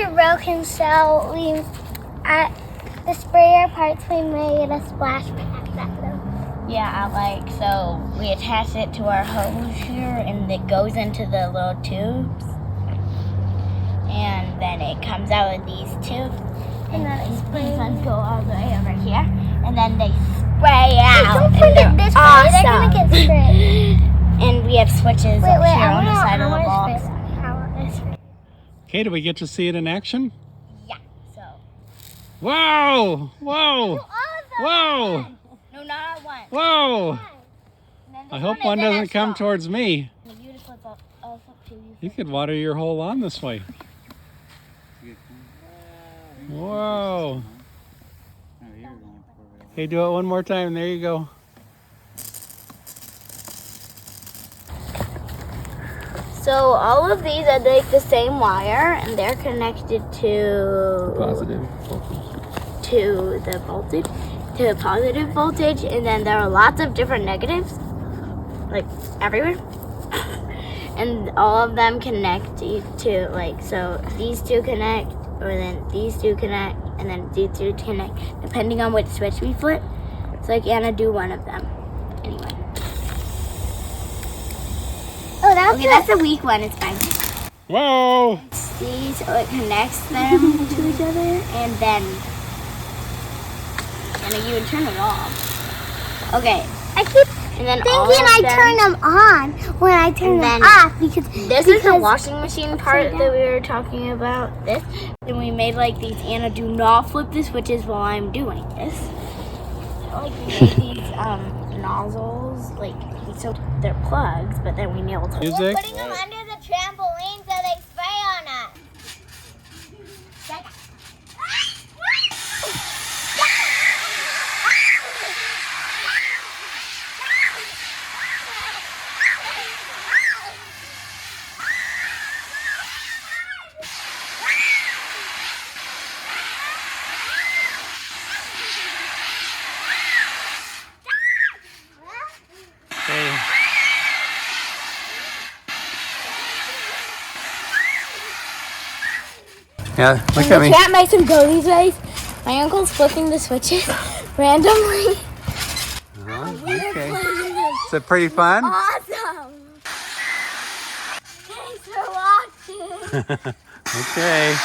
are broken, so at the sprayer parts we made a splash pad at them. Yeah, so we attach it to our hose here, and it goes into the little tubes, and then it comes out of these tubes, and then these ones go all the way over here, and then they spray out. Don't put it this way; they're gonna get sprayed. And we have switches up here on the side of the box. Okay, do we get to see it in action? Yeah. So. Whoa! Whoa! Whoa! No, not one. Whoa! I hope one doesn't come towards me. You could water your whole lawn this way. Whoa! Hey, do it one more time. There you go. So all of these are like the same wire, and they're connected to Positive the voltage, to the positive voltage, and then there are lots of different negatives, like everywhere, and all of them connect to so these two connect, or then these two connect, and then these two connect, depending on which switch we flip. So I can't do one of them. Anyway. Oh, that's a weak one. It's fine. Whoa! See, so it connects them to each other, and then you would turn it off. Okay. I keep and then thinking I turn them on when I turn them off because this is the washing machine part that we were talking about. This, and we made these. Anna, do not flip the switches while I'm doing this. So, we made these nozzles so they're plugs, but then we nailed holes. Music. We're putting them under the trampoline so they spray on us. Okay. Yeah, look at me. You can't make them go these ways. My uncle's flipping the switches randomly. Okay. Is it pretty fun? Awesome. Thanks for watching. Okay.